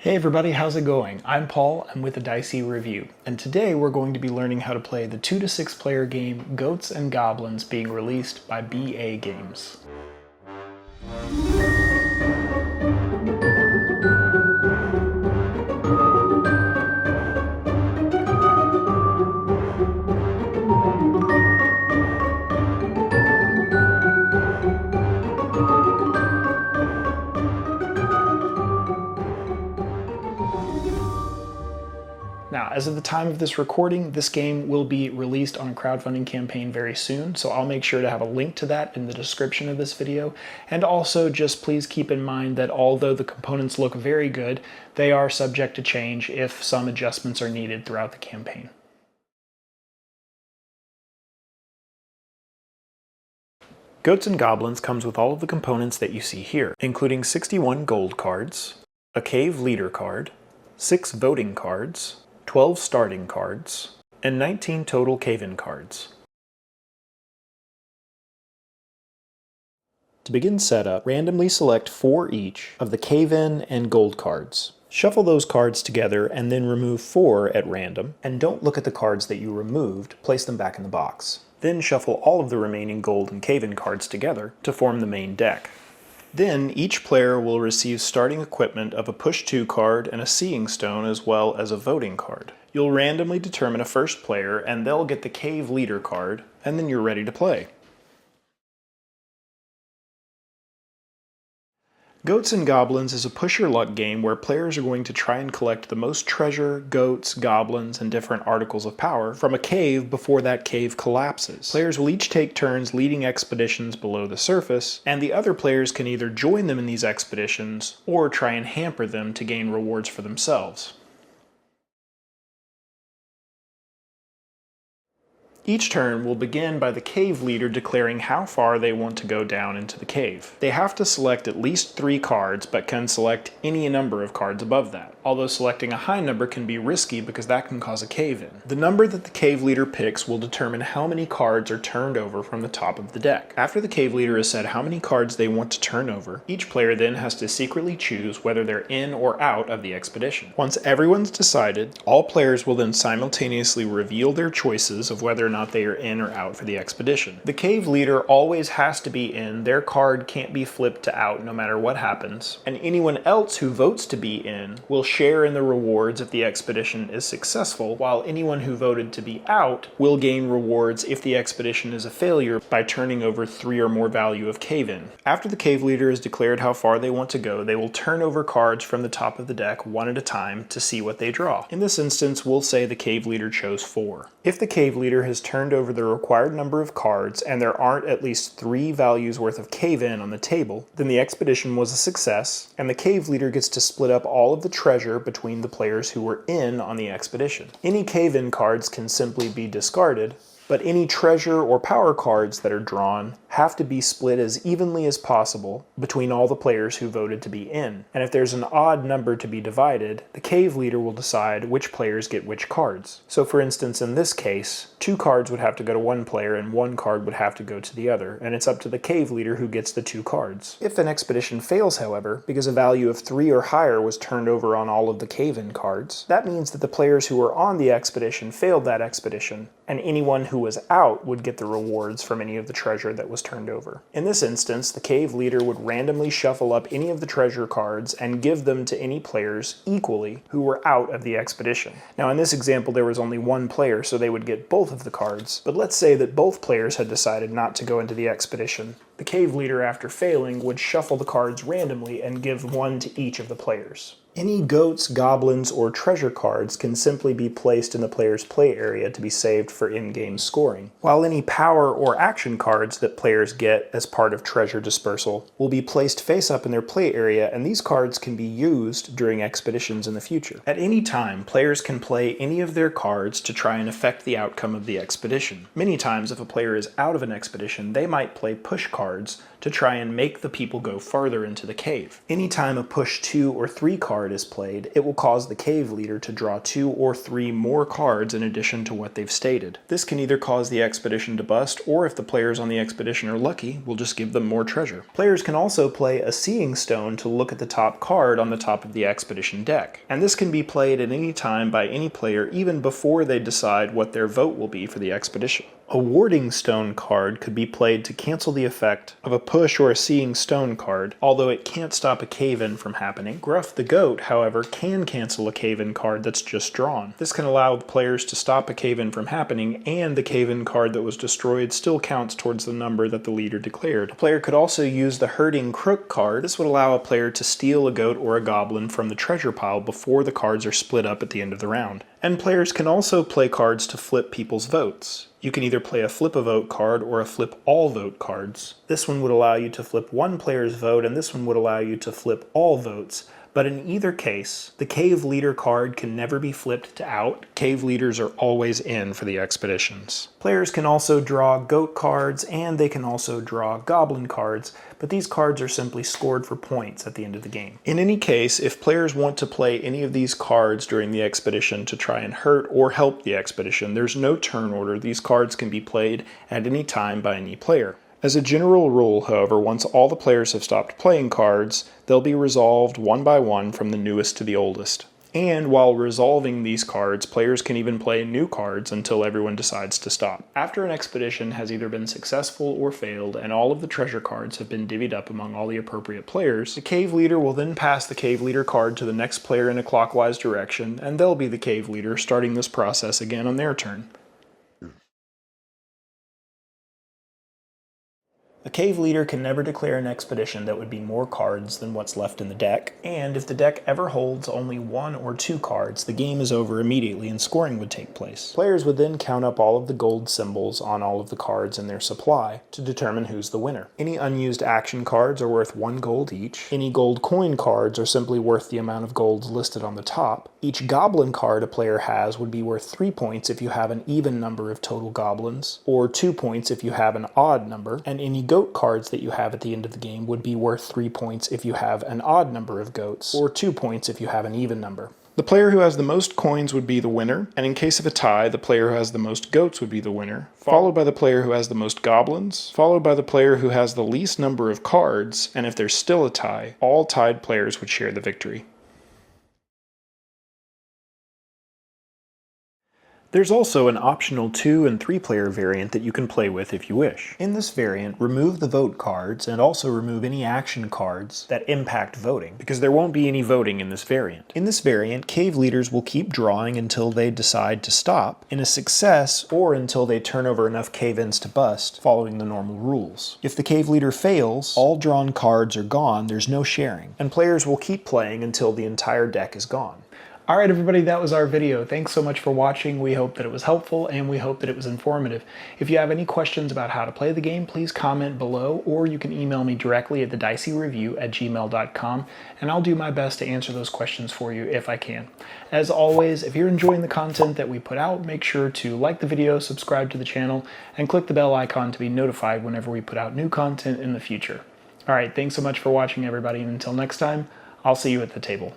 Hey everybody, how's it going? I'm Paul, I'm with a Dicey review, and today we're going to be learning how to play the 2 to 6 player game Goats and Goblins being released by BA Games. Now, as of the time of this recording, this game will be released on a crowdfunding campaign very soon, so I'll make sure to have a link to that in the description of this video. And also, just please keep in mind that although the components look very good, they are subject to change if some adjustments are needed throughout the campaign. Goats and Goblins comes with all of the components that you see here, including 61 gold cards, a cave leader card, 6 voting cards, 12 starting cards, and 19 total cave-in cards. To begin setup, randomly select 4 each of the cave-in and gold cards. Shuffle those cards together and then remove 4 at random, and don't look at the cards that you removed, place them back in the box. Then shuffle all of the remaining gold and cave-in cards together to form the main deck. Then, each player will receive starting equipment of a push-2 card and a seeing stone as well as a voting card. You'll randomly determine a first player and they'll get the cave leader card, and then you're ready to play. Goats and Goblins is a push-your-luck game where players are going to try and collect the most treasure, goats, goblins, and different articles of power from a cave before that cave collapses. Players will each take turns leading expeditions below the surface, and the other players can either join them in these expeditions or try and hamper them to gain rewards for themselves. Each turn will begin by the cave leader declaring how far they want to go down into the cave. They have to select at least 3 cards, but can select any number of cards above that. Although selecting a high number can be risky because that can cause a cave-in. The number that the cave leader picks will determine how many cards are turned over from the top of the deck. After the cave leader has said how many cards they want to turn over, each player then has to secretly choose whether they're in or out of the expedition. Once everyone's decided, all players will then simultaneously reveal their choices of whether or not they are in or out for the expedition. The cave leader always has to be in, their card can't be flipped to out no matter what happens, and anyone else who votes to be in will share in the rewards if the expedition is successful, while anyone who voted to be out will gain rewards if the expedition is a failure by turning over 3 or more value of cave-in. After the cave leader has declared how far they want to go, they will turn over cards from the top of the deck one at a time to see what they draw. In this instance, we'll say the cave leader chose 4. If the cave leader has turned over the required number of cards and there aren't at least 3 values worth of cave-in on the table, then the expedition was a success, and the cave leader gets to split up all of the treasure between the players who were in on the expedition. Any cave-in cards can simply be discarded, but any treasure or power cards that are drawn have to be split as evenly as possible between all the players who voted to be in. And if there's an odd number to be divided, the cave leader will decide which players get which cards. So for instance, in this case, 2 cards would have to go to one player and 1 card would have to go to the other, and it's up to the cave leader who gets the 2 cards. If an expedition fails, however, because a value of 3 or higher was turned over on all of the cave-in cards, that means that the players who were on the expedition failed that expedition, and anyone who was out would get the rewards from any of the treasure that was turned over. In this instance, the cave leader would randomly shuffle up any of the treasure cards and give them to any players equally who were out of the expedition. Now in this example there was only 1 player, so they would get both of the cards, but let's say that both players had decided not to go into the expedition. The cave leader, after failing, would shuffle the cards randomly and give 1 to each of the players. Any goats, goblins, or treasure cards can simply be placed in the player's play area to be saved for in-game scoring, while any power or action cards that players get as part of treasure dispersal will be placed face up in their play area, and these cards can be used during expeditions in the future. At any time, players can play any of their cards to try and affect the outcome of the expedition. Many times, if a player is out of an expedition, they might play push cards cards to try and make the people go farther into the cave. Anytime a push 2 or 3 card is played, it will cause the cave leader to draw 2 or 3 more cards in addition to what they've stated. This can either cause the expedition to bust, or if the players on the expedition are lucky, will just give them more treasure. Players can also play a seeing stone to look at the top card on the top of the expedition deck, and this can be played at any time by any player even before they decide what their vote will be for the expedition. A warding stone card could be played to cancel the effect of a push or a seeing stone card, although it can't stop a cave-in from happening. Gruff the Goat, however, can cancel a cave-in card that's just drawn. This can allow players to stop a cave-in from happening, and the cave-in card that was destroyed still counts towards the number that the leader declared. A player could also use the Herding Crook card. This would allow a player to steal a goat or a goblin from the treasure pile before the cards are split up at the end of the round. And players can also play cards to flip people's votes. You can either play a flip a vote card or a flip all vote cards. This one would allow you to flip one player's vote, and this one would allow you to flip all votes. But in either case, the cave leader card can never be flipped to out. Cave leaders are always in for the expeditions. Players can also draw goat cards, and they can also draw goblin cards, but these cards are simply scored for points at the end of the game. In any case, if players want to play any of these cards during the expedition to try and hurt or help the expedition, there's no turn order. These cards can be played at any time by any player. As a general rule, however, once all the players have stopped playing cards, they'll be resolved one by one from the newest to the oldest. And while resolving these cards, players can even play new cards until everyone decides to stop. After an expedition has either been successful or failed, and all of the treasure cards have been divvied up among all the appropriate players, the cave leader will then pass the cave leader card to the next player in a clockwise direction, and they'll be the cave leader, starting this process again on their turn. A cave leader can never declare an expedition that would be more cards than what's left in the deck, and if the deck ever holds only 1 or 2 cards, the game is over immediately and scoring would take place. Players would then count up all of the gold symbols on all of the cards in their supply to determine who's the winner. Any unused action cards are worth 1 gold each. Any gold coin cards are simply worth the amount of golds listed on the top. Each goblin card a player has would be worth 3 points if you have an even number of total goblins, or 2 points if you have an odd number, and any goat cards that you have at the end of the game would be worth 3 points if you have an odd number of goats, or 2 points if you have an even number. The player who has the most coins would be the winner, and in case of a tie, the player who has the most goats would be the winner, followed by the player who has the most goblins, followed by the player who has the least number of cards, and if there's still a tie, all tied players would share the victory. There's also an optional 2- and 3-player variant that you can play with if you wish. In this variant, remove the vote cards and also remove any action cards that impact voting, because there won't be any voting in this variant. In this variant, cave leaders will keep drawing until they decide to stop, in a success, or until they turn over enough cave-ins to bust, following the normal rules. If the cave leader fails, all drawn cards are gone, there's no sharing, and players will keep playing until the entire deck is gone. Alright everybody, that was our video. Thanks so much for watching. We hope that it was helpful and we hope that it was informative. If you have any questions about how to play the game, please comment below, or you can email me directly at thedicey@gmail.com, and I'll do my best to answer those questions for you if I can. As always, if you're enjoying the content that we put out, make sure to like the video, subscribe to the channel, and click the bell icon to be notified whenever we put out new content in the future. Alright, thanks so much for watching everybody, and until next time, I'll see you at the table.